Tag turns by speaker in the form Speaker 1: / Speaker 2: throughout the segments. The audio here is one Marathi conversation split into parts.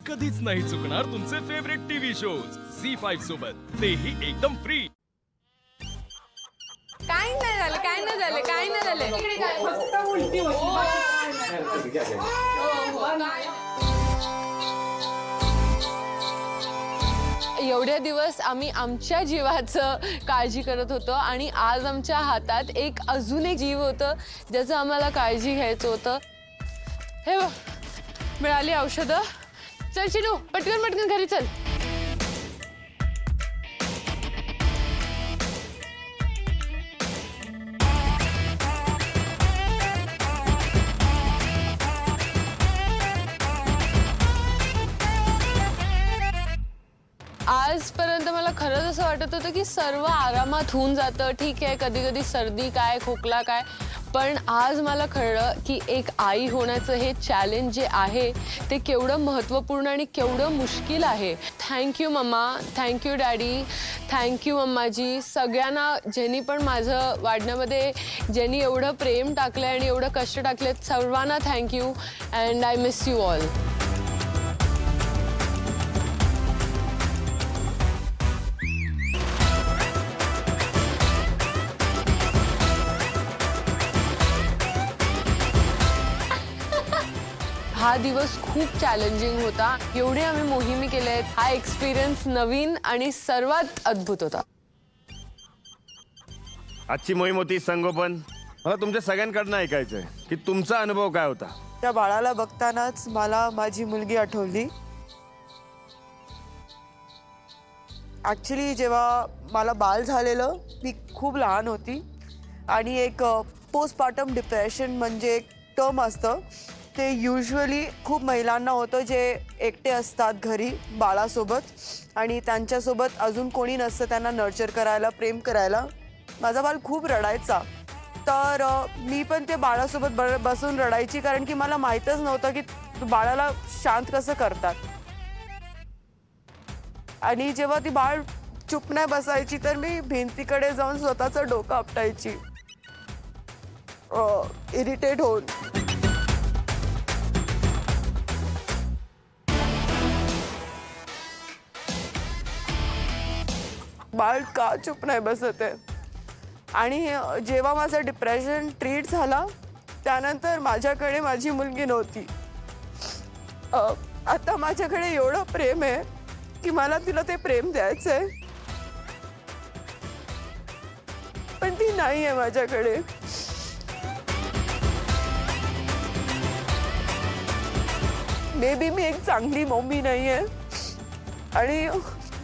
Speaker 1: कधीच नाही चुकणार तुमचे फेवरेट टीव्ही शोज झी5 सोबत, तेही एकदम फ्री।
Speaker 2: काय नाही झालं, काय नाही झालं, काय नाही झालं. इकडे काय फक्त उलटी एवढ्या दिवस आम्ही आमच्या जीवाचं काळजी करत होतो आणि आज आमच्या हातात अजून एक जीव होतं ज्याचं आम्हाला काळजी घ्यायचं होतं. हे बघ, मिळाली औषधं. चल चिनू, पटकन पटकन घरी चल. आजपर्यंत मला खरंच असं वाटत होतं की सर्व आरामात होऊन जातं. ठीक आहे, कधी कधी सर्दी काय, खोकला काय, पण आज मला कळलं की एक आई होण्याचं हे चॅलेंज जे आहे ते केवढं महत्त्वपूर्ण आणि केवढं मुश्किल आहे. Thank you mamma, thank you daddy, thank you मम्माजी, सगळ्यांना ज्यांनी पण माझं वाढण्यामध्ये ज्यांनी एवढं प्रेम टाकलं आणि एवढं कष्ट टाकलेत, सर्वांना thank you and I miss you all. हा दिवस खूप चॅलेंजिंग होता. एवढे आम्ही मोहिमी केल्या आहेत. हा एक्सपिरियन्स नवीन आणि सर्वात अद्भुत होता.
Speaker 3: आजची मोहीम होती संगोपन. मला तुमच्या सगळ्यांकडनं ऐकायचंय की तुमचा अनुभव काय होता.
Speaker 4: त्या बाळाला बघतानाच मला माझी मुलगी आठवली. ॲक्च्युली जेव्हा मला बाळ झालेलं, मी खूप लहान होती आणि एक पोस्टपार्टम डिप्रेशन म्हणजे एक टर्म असतं, ते युजली खूप महिलांना होतं जे एकटे असतात घरी बाळासोबत आणि त्यांच्यासोबत अजून कोणी नसतं त्यांना नर्चर करायला, प्रेम करायला. माझा बाळ खूप रडायचा, तर मी पण ते बाळासोबत बसून रडायची, कारण की मला माहीतच नव्हतं की बाळाला शांत कसं करतात. आणि जेव्हा ती बाळ चुप नाही बसायची तर मी भिंतीकडे जाऊन स्वतःचं डोकं आपटायची, इरिटेट होऊन. बाळ का चुप नाही बसत आहे. आणि जेव्हा माझं डिप्रेशन ट्रीट झाला त्यानंतर माझ्याकडे माझी मुलगी नव्हती. आता माझ्याकडे एवढं प्रेम आहे की मला तिला ते प्रेम द्यायचं आहे, पण ती नाही आहे माझ्याकडे. मे बी मी एक चांगली मम्मी नाही आहे आणि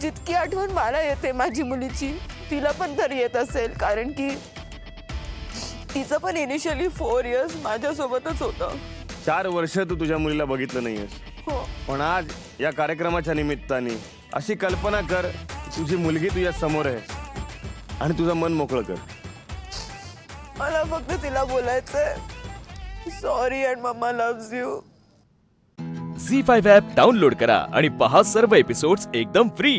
Speaker 4: जितकी आठवण मला येते माझी मुलीची तिला पण तरी येत असेल, कारण की तिचं पण इनिशियली 4 इयर्स माझ्यासोबतच होतं.
Speaker 3: 4 वर्ष तू तुझ्या मुलीला बघितलं नाहीयेस,
Speaker 4: हो,
Speaker 3: पण आज या कार्यक्रमाच्या निमित्ताने अशी कल्पना कर तुझी मुलगी तुझ्या समोर आहे आणि तुझं मन मोकळं कर.
Speaker 4: मला फक्त तिला बोलायचंय, sorry and mamma loves you.
Speaker 1: झी5 ॲप डाउनलोड करा आणि पहा सर्व एपिसोड्स एकदम फ्री.